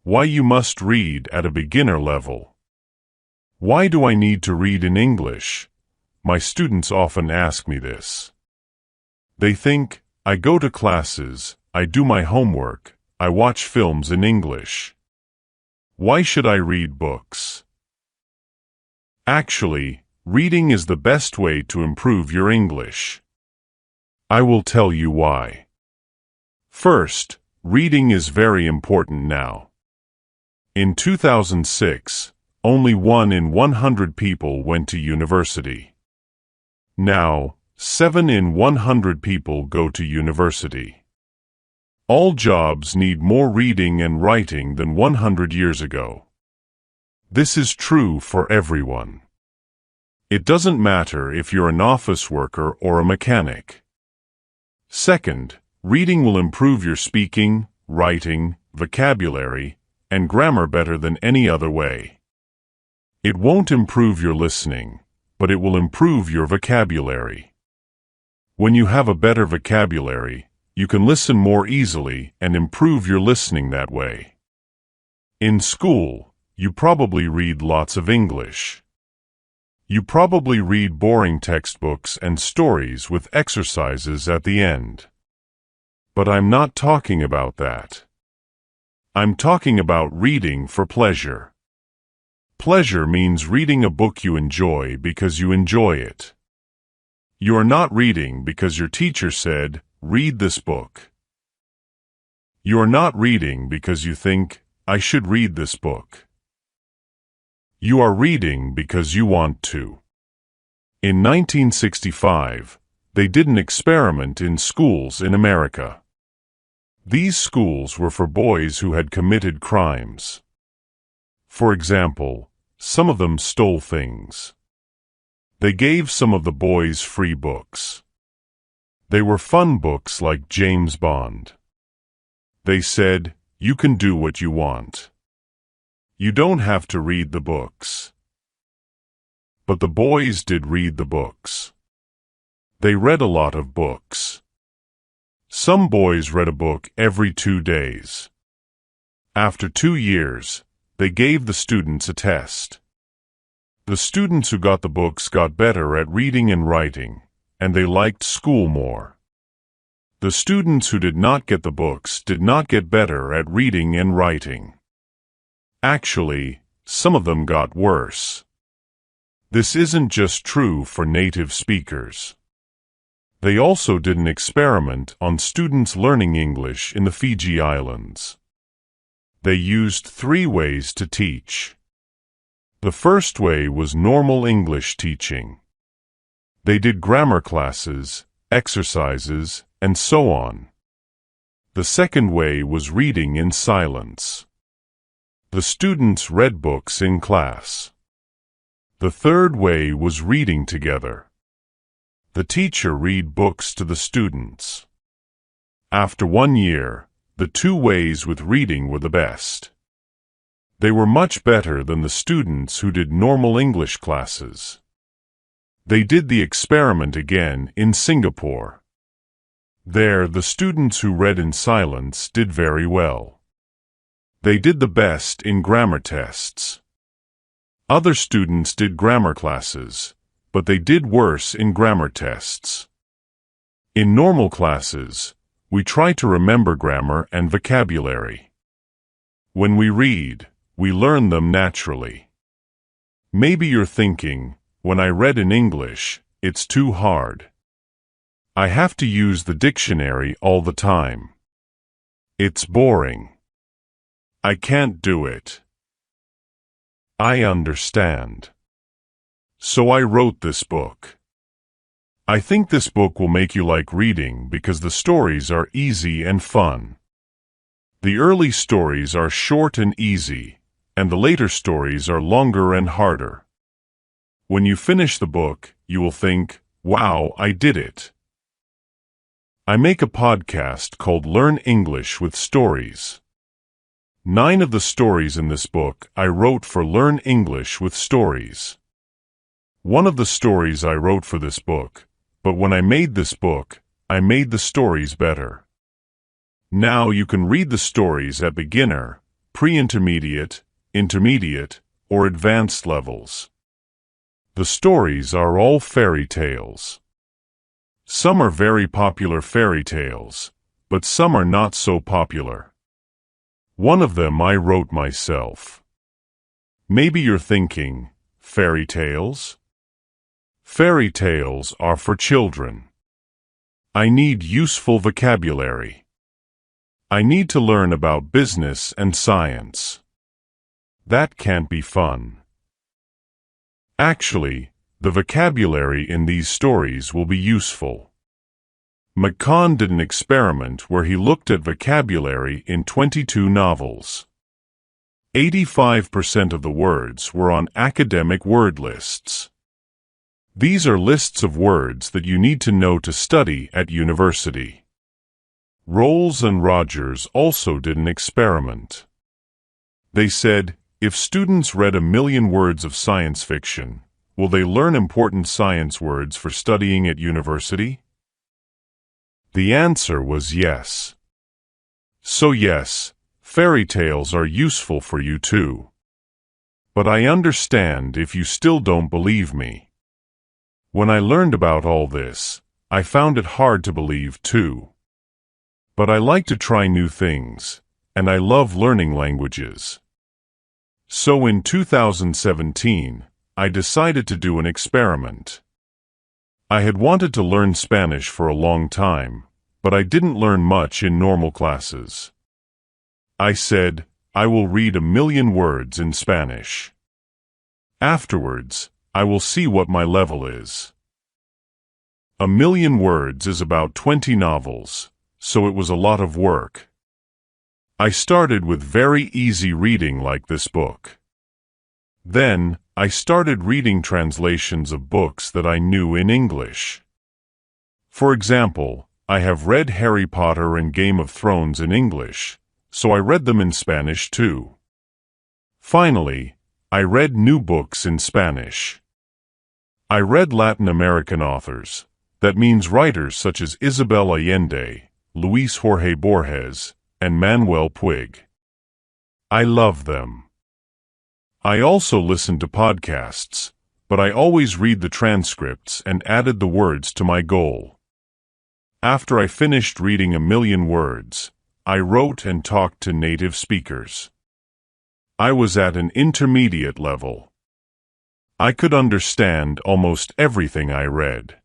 Why you must read at a beginner level. Why do I need to read in English? My students often ask me this. They think, I go to classes, I do my homework, I watch films in English. Why should I read books? Actually, reading is the best way to improve your English. I will tell you why. First, reading is very important now. In 2006, only 1 in 100 people went to university. Now, 7 in 100 people go to university. All jobs need more reading and writing than 100 years ago. This is true for everyone. It doesn't matter if you're an office worker or a mechanic. Second, reading will improve your speaking, writing, vocabulary, and grammar better than any other way. It won't improve your listening, but it will improve your vocabulary. When you have a better vocabulary, you can listen more easily and improve your listening that way. In school, you probably read lots of English. You probably read boring textbooks and stories with exercises at the end. But I'm not talking about that. I'm talking about reading for pleasure. Pleasure means reading a book you enjoy because you enjoy it. You are not reading because your teacher said, read this book. You are not reading because you think, I should read this book. You are reading because you want to. In 1965, they did an experiment in schools in America. These schools were for boys who had committed crimes. For example, some of them stole things. They gave some of the boys free books. They were fun books like James Bond. They said, you can do what you want. You don't have to read the books. But the boys did read the books. They read a lot of books. Some boys read a book every 2 days. After 2 years, they gave the students a test. The students who got the books got better at reading and writing, and they liked school more. The students who did not get the books did not get better at reading and writing. Actually, some of them got worse. This isn't just true for native speakers. They also did an experiment on students learning English in the Fiji Islands. They used 3 ways to teach. The first way was normal English teaching. They did grammar classes, exercises, and so on. The second way was reading in silence. The students read books in class. The third way was reading together. The teacher read books to the students. After 1 year, the 2 ways with reading were the best. They were much better than the students who did normal English classes. They did the experiment again in Singapore. There, the students who read in silence did very well. They did the best in grammar tests. Other students did grammar classes, but they did worse in grammar tests. In normal classes, we try to remember grammar and vocabulary. When we read, we learn them naturally. Maybe you're thinking, when I read in English, it's too hard. I have to use the dictionary all the time. It's boring. I can't do it. I understand. So I wrote this book. I think this book will make you like reading because the stories are easy and fun. The early stories are short and easy, and the later stories are longer and harder. When you finish the book, you will think, wow, I did it. I make a podcast called Learn English with Stories. 9 of the stories in this book I wrote for Learn English with Stories. One of the stories I wrote for this book, but when I made this book, I made the stories better. Now you can read the stories at beginner, pre-intermediate, intermediate, or advanced levels. The stories are all fairy tales. Some are very popular fairy tales, but some are not so popular. One of them I wrote myself. Maybe you're thinking, fairy tales? Fairy tales are for children. I need useful vocabulary. I need to learn about business and science. That can't be fun. Actually, the vocabulary in these stories will be useful. McCann did an experiment where he looked at vocabulary in 22 novels. 85% of the words were on academic word lists. These are lists of words that you need to know to study at university. Rolls and Rogers also did an experiment. They said, if students read 1,000,000 words of science fiction, will they learn important science words for studying at university? The answer was yes. So yes, fairy tales are useful for you too. But I understand if you still don't believe me. When I learned about all this, I found it hard to believe too. But I like to try new things, and I love learning languages. So in 2017, I decided to do an experiment. I had wanted to learn Spanish for a long time, but I didn't learn much in normal classes. I said, I will read 1,000,000 words in Spanish. Afterwards, I will see what my level is. 1,000,000 words is about 20 novels, so it was a lot of work. I started with very easy reading like this book. Then, I started reading translations of books that I knew in English. For example, I have read Harry Potter and Game of Thrones in English, so I read them in Spanish too. Finally, I read new books in Spanish. I read Latin American authors, that means writers such as Isabel Allende, Luis Jorge Borges, and Manuel Puig. I love them. I also listen to podcasts, but I always read the transcripts and added the words to my goal. After I finished reading 1,000,000 words, I wrote and talked to native speakers. I was at an intermediate level. I could understand almost everything I read.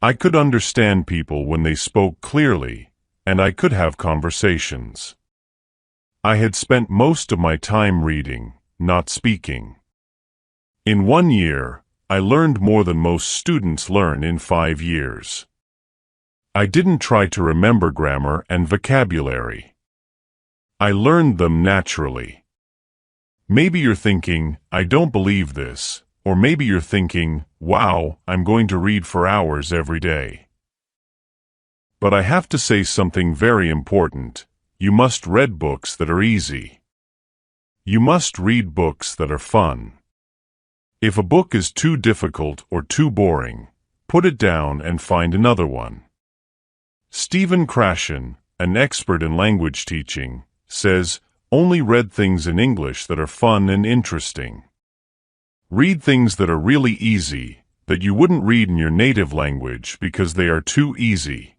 I could understand people when they spoke clearly, and I could have conversations. I had spent most of my time reading, not speaking. In 1 year, I learned more than most students learn in 5 years. I didn't try to remember grammar and vocabulary. I learned them naturally. Maybe you're thinking, I don't believe this, or maybe you're thinking, wow, I'm going to read for hours every day. But I have to say something very important. You must read books that are easy. You must read books that are fun. If a book is too difficult or too boring, put it down and find another one. Stephen Krashen, an expert in language teaching, says, only read things in English that are fun and interesting. Read things that are really easy, that you wouldn't read in your native language because they are too easy.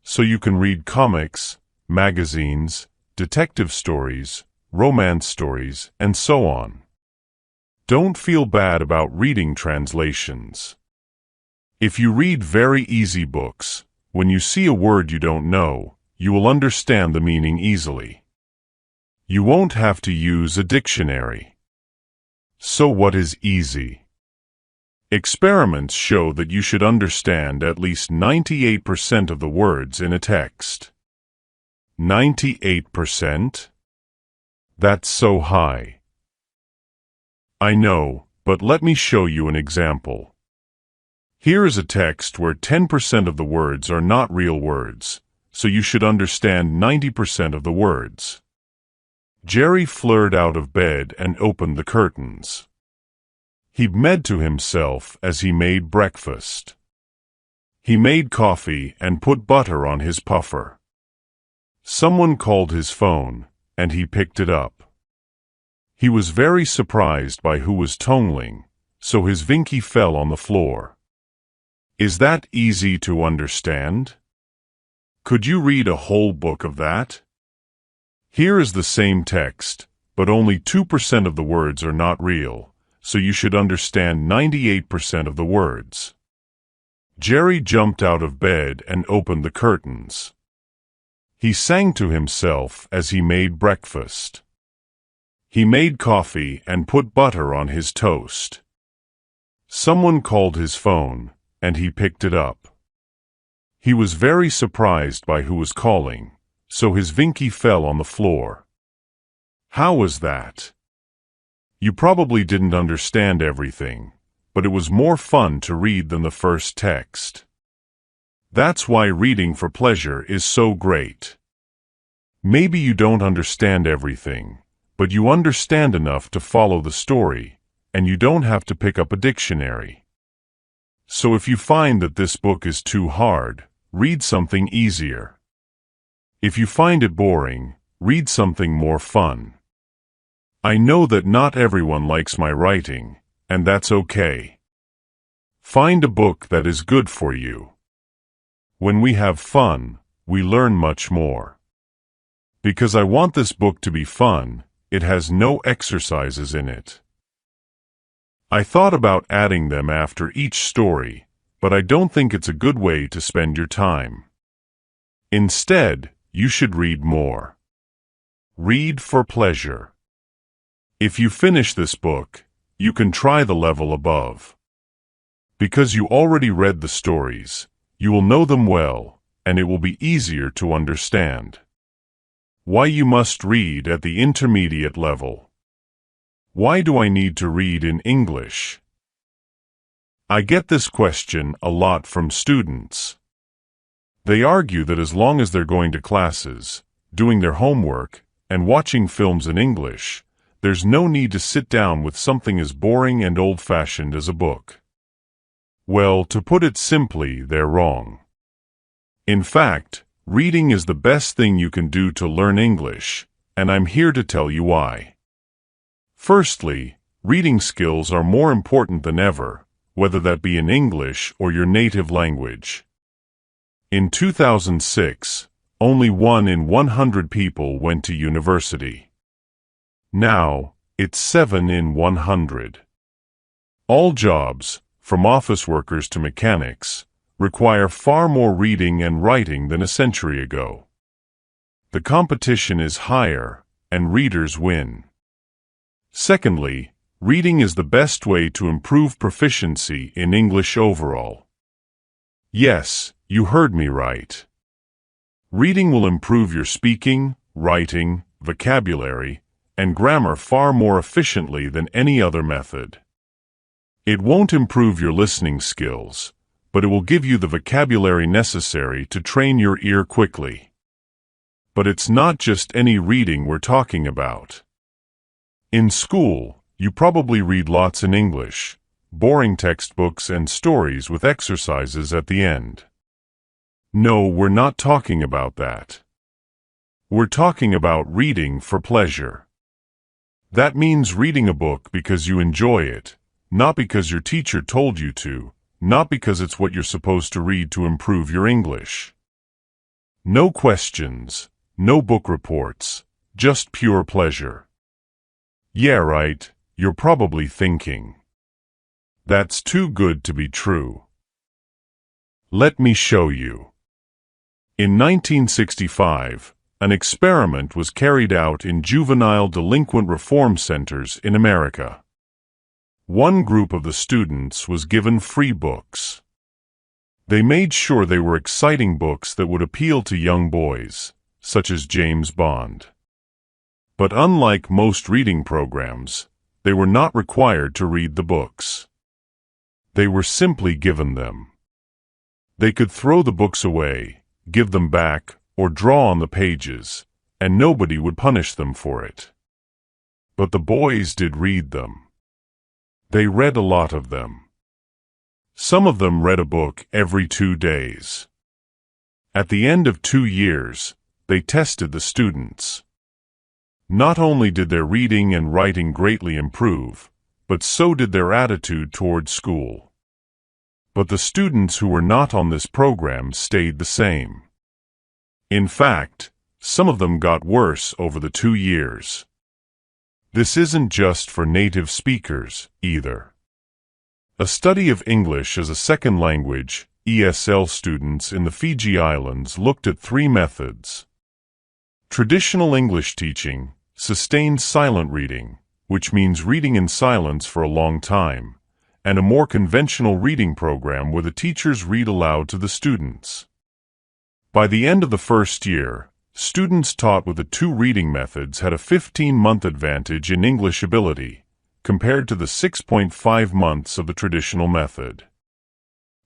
So you can read comics, magazines, detective stories, romance stories, and so on. Don't feel bad about reading translations. If you read very easy books, when you see a word you don't know, you will understand the meaning easily. You won't have to use a dictionary. So what is easy? Experiments show that you should understand at least 98% of the words in a text. 98%? That's so high. I know, but let me show you an example. Here is a text where 10% of the words are not real words, so you should understand 90% of the words. Jerry flirted out of bed and opened the curtains. He said to himself as he made breakfast. He made coffee and put butter on his puffer. Someone called his phone, and he picked it up. He was very surprised by who was tonguing, so his Vinky fell on the floor. Is that easy to understand? Could you read a whole book of that? Here is the same text, but only 2% of the words are not real, so you should understand 98% of the words. Jerry jumped out of bed and opened the curtains. He sang to himself as he made breakfast. He made coffee and put butter on his toast. Someone called his phone, and he picked it up. He was very surprised by who was calling, so his Vinky fell on the floor. How was that? You probably didn't understand everything, but it was more fun to read than the first text. That's why reading for pleasure is so great. Maybe you don't understand everything, but you understand enough to follow the story, and you don't have to pick up a dictionary. So if you find that this book is too hard, read something easier. If you find it boring, read something more fun. I know that not everyone likes my writing, and that's okay. Find a book that is good for you. When we have fun, we learn much more. Because I want this book to be fun, it has no exercises in it. I thought about adding them after each story, but I don't think it's a good way to spend your time. Instead, you should read more. Read for pleasure. If you finish this book, you can try the level above. Because you already read the stories, you will know them well, and it will be easier to understand. Why you must read at the intermediate level. Why do I need to read in English? I get this question a lot from students. They argue that as long as they're going to classes, doing their homework, and watching films in English, there's no need to sit down with something as boring and old-fashioned as a book. Well, to put it simply, they're wrong. In fact, reading is the best thing you can do to learn English, and I'm here to tell you why. Firstly, reading skills are more important than ever, whether that be in English or your native language. In 2006, only 1 in 100 people went to university. Now, it's 7 in 100. All jobs, from office workers to mechanics, require far more reading and writing than a century ago. The competition is higher, and readers win. Secondly, reading is the best way to improve proficiency in English overall. Yes, you heard me right. Reading will improve your speaking, writing, vocabulary, and grammar far more efficiently than any other method. It won't improve your listening skills, but it will give you the vocabulary necessary to train your ear quickly. But it's not just any reading we're talking about. In school, you probably read lots in English, boring textbooks and stories with exercises at the end. No, we're not talking about that. We're talking about reading for pleasure. That means reading a book because you enjoy it, not because your teacher told you to, not because it's what you're supposed to read to improve your English. No questions, no book reports, just pure pleasure. Yeah, right, you're probably thinking. That's too good to be true. Let me show you. In 1965, an experiment was carried out in juvenile delinquent reform centers in America. One group of the students was given free books. They made sure they were exciting books that would appeal to young boys, such as James Bond. But unlike most reading programs, they were not required to read the books. They were simply given them. They could throw the books away, give them back, or draw on the pages, and nobody would punish them for it. But the boys did read them. They read a lot of them. Some of them read a book every 2 days. At the end of 2 years, they tested the students. Not only did their reading and writing greatly improve, but so did their attitude toward school. But the students who were not on this program stayed the same. In fact, some of them got worse over the 2 years. This isn't just for native speakers, either. A study of English as a second language, ESL students in the Fiji Islands looked at 3 methods. Traditional English teaching, sustained silent reading, which means reading in silence for a long time, and a more conventional reading program where the teachers read aloud to the students. By the end of the first year, students taught with the 2 reading methods had a 15-month advantage in English ability, compared to the 6.5 months of the traditional method.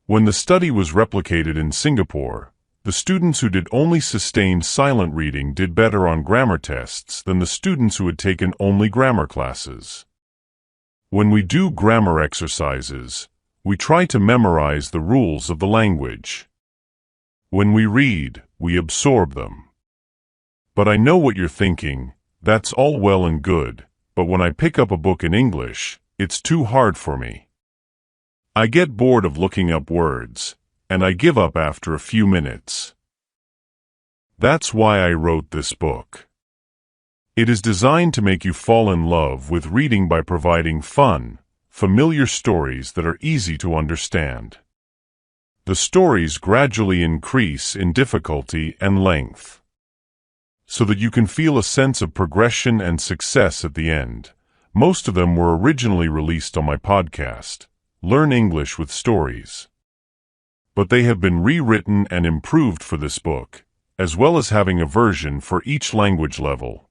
When the study was replicated in Singapore, the students who did only sustained silent reading did better on grammar tests than the students who had taken only grammar classes. When we do grammar exercises, we try to memorize the rules of the language. When we read, we absorb them. But I know what you're thinking, that's all well and good, but when I pick up a book in English, it's too hard for me. I get bored of looking up words, and I give up after a few minutes. That's why I wrote this book. It is designed to make you fall in love with reading by providing fun, familiar stories that are easy to understand. The stories gradually increase in difficulty and length, so that you can feel a sense of progression and success at the end. Most of them were originally released on my podcast, Learn English with Stories. But they have been rewritten and improved for this book, as well as having a version for each language level.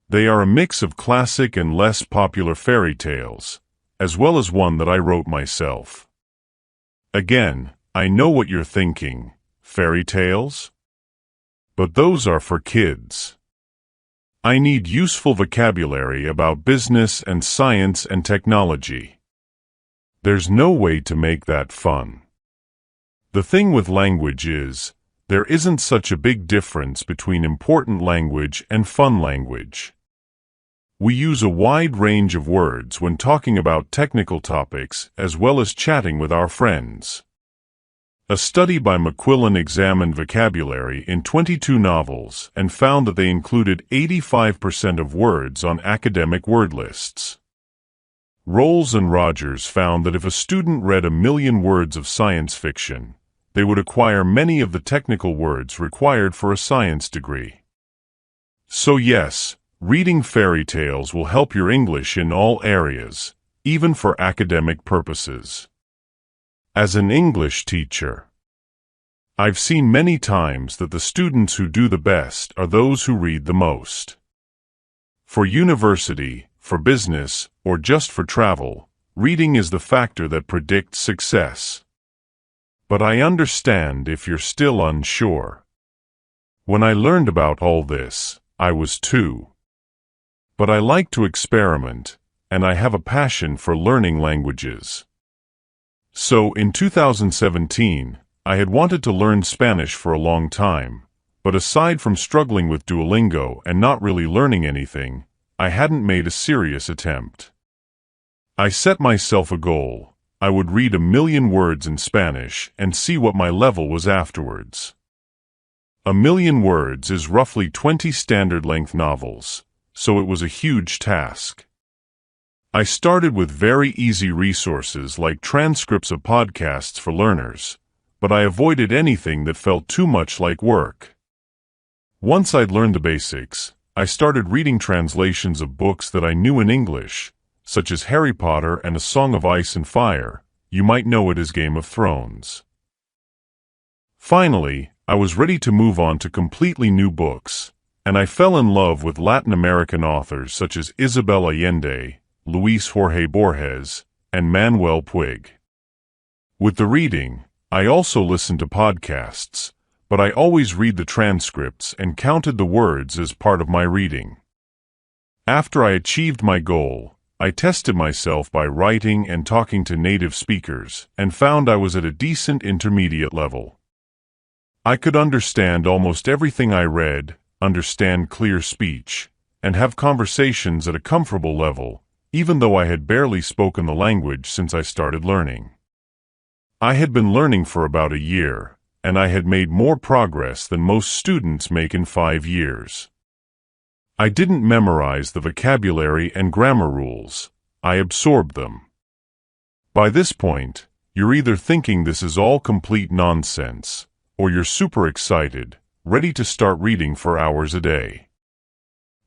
They are a mix of classic and less popular fairy tales, as well as one that I wrote myself. Again, I know what you're thinking, fairy tales? But those are for kids. I need useful vocabulary about business and science and technology. There's no way to make that fun. The thing with language is, there isn't such a big difference between important language and fun language. We use a wide range of words when talking about technical topics as well as chatting with our friends. A study by McQuillan examined vocabulary in 22 novels and found that they included 85% of words on academic word lists. Rolls and Rogers found that if a student read 1 million words of science fiction, they would acquire many of the technical words required for a science degree. So yes, reading fairy tales will help your English in all areas, even for academic purposes. As an English teacher, I've seen many times that the students who do the best are those who read the most. For university, for business, or just for travel, reading is the factor that predicts success. But I understand if you're still unsure. When I learned about all this, I was 2. But I like to experiment, and I have a passion for learning languages. So, in 2017, I had wanted to learn Spanish for a long time, but aside from struggling with Duolingo and not really learning anything, I hadn't made a serious attempt. I set myself a goal. I would read 1 million words in Spanish and see what my level was afterwards. 1 million words is roughly 20 standard-length novels, so it was a huge task. I started with very easy resources like transcripts of podcasts for learners, but I avoided anything that felt too much like work. Once I'd learned the basics, I started reading translations of books that I knew in English, such as Harry Potter and A Song of Ice and Fire. You might know it as Game of Thrones. Finally, I was ready to move on to completely new books, and I fell in love with Latin American authors such as Isabel Allende, Luis Jorge Borges, and Manuel Puig. With the reading, I also listened to podcasts, but I always read the transcripts and counted the words as part of my reading. After I achieved my goal, I tested myself by writing and talking to native speakers and found I was at a decent intermediate level. I could understand almost everything I read, understand clear speech, and have conversations at a comfortable level, even though I had barely spoken the language since I started learning. I had been learning for about a year, and I had made more progress than most students make in 5 years. I didn't memorize the vocabulary and grammar rules. I absorbed them. By this point, you're either thinking this is all complete nonsense, or you're super excited, ready to start reading for hours a day.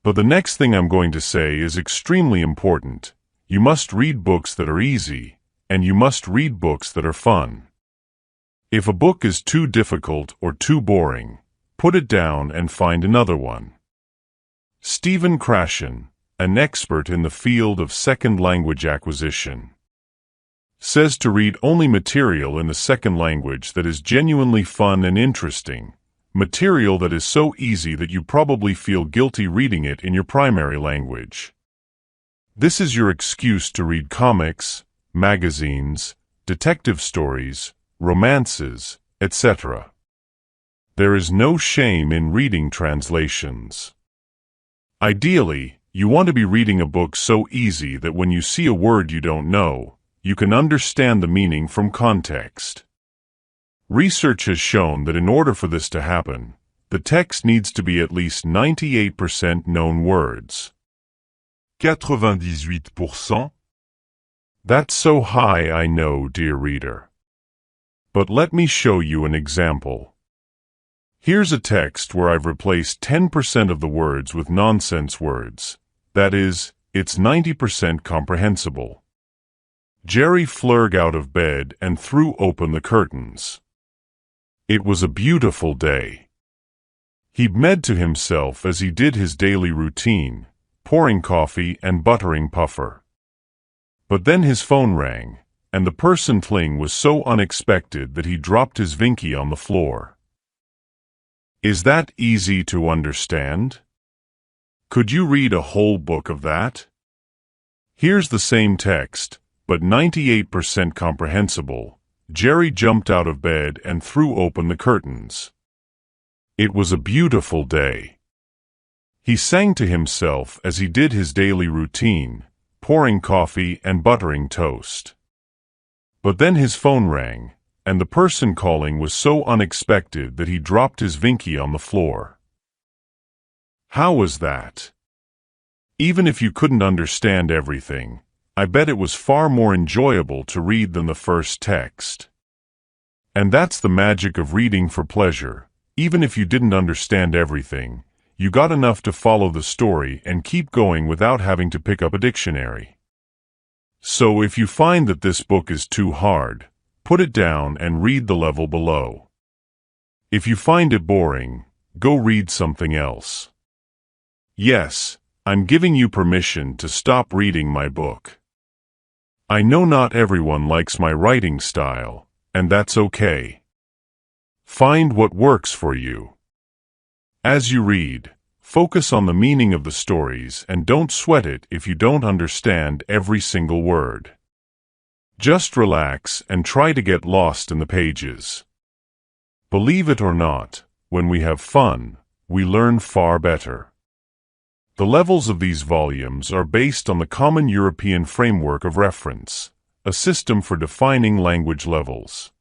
But the next thing I'm going to say is extremely important. You must read books that are easy, and you must read books that are fun. If a book is too difficult or too boring, put it down and find another one. Stephen Krashen, an expert in the field of second language acquisition, says to read only material in the second language that is genuinely fun and interesting, material that is so easy that you probably feel guilty reading it in your primary language. This is your excuse to read comics, magazines, detective stories, romances, etc. There is no shame in reading translations. Ideally, you want to be reading a book so easy that when you see a word you don't know, you can understand the meaning from context. Research has shown that in order for this to happen, the text needs to be at least 98% known words. 98%? That's so high, I know, dear reader. But let me show you an example. Here's a text where I've replaced 10% of the words with nonsense words. That is, it's 90% comprehensible. Jerry flirted out of bed and threw open the curtains. It was a beautiful day. He said to himself as he did his daily routine, pouring coffee and buttering puffer. But then his phone rang, and the person calling was so unexpected that he dropped his Vinky on the floor. Is that easy to understand? Could you read a whole book of that? Here's the same text, but 98% comprehensible. Jerry jumped out of bed and threw open the curtains. It was a beautiful day. He sang to himself as he did his daily routine, pouring coffee and buttering toast. But then his phone rang, and the person calling was so unexpected that he dropped his Vinky on the floor. How was that? Even if you couldn't understand everything, I bet it was far more enjoyable to read than the first text. And that's the magic of reading for pleasure. Even if you didn't understand everything, you got enough to follow the story and keep going without having to pick up a dictionary. So if you find that this book is too hard, put it down and read the level below. If you find it boring, go read something else. Yes, I'm giving you permission to stop reading my book. I know not everyone likes my writing style, and that's okay. Find what works for you. As you read, focus on the meaning of the stories and don't sweat it if you don't understand every single word. Just relax and try to get lost in the pages. Believe it or not, when we have fun, we learn far better. The levels of these volumes are based on the Common European Framework of Reference, a system for defining language levels.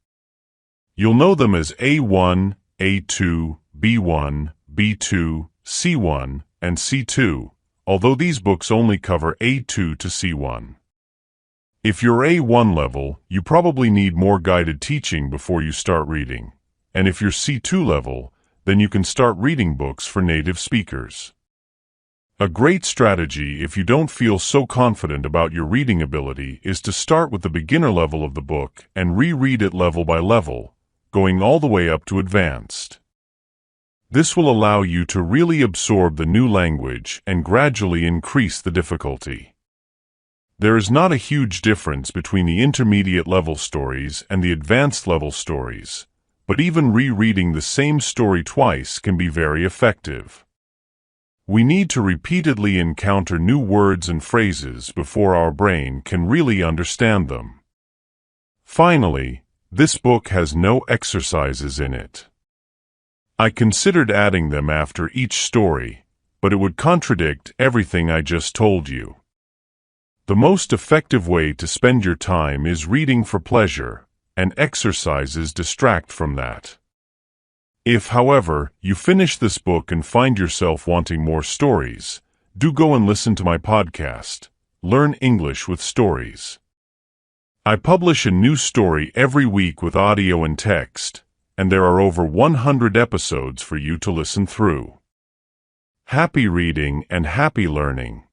You'll know them as A1, A2, B1, B2, C1, and C2, although these books only cover A2 to C1. If you're A1 level, you probably need more guided teaching before you start reading, and if you're C2 level, then you can start reading books for native speakers. A great strategy if you don't feel so confident about your reading ability is to start with the beginner level of the book and reread it level by level, going all the way up to advanced. This will allow you to really absorb the new language and gradually increase the difficulty. There is not a huge difference between the intermediate level stories and the advanced level stories, but even rereading the same story twice can be very effective. We need to repeatedly encounter new words and phrases before our brain can really understand them. Finally, this book has no exercises in it. I considered adding them after each story, but it would contradict everything I just told you. The most effective way to spend your time is reading for pleasure, and exercises distract from that. If, however, you finish this book and find yourself wanting more stories, do go and listen to my podcast, Learn English with Stories. I publish a new story every week with audio and text, and there are over 100 episodes for you to listen through. Happy reading and happy learning.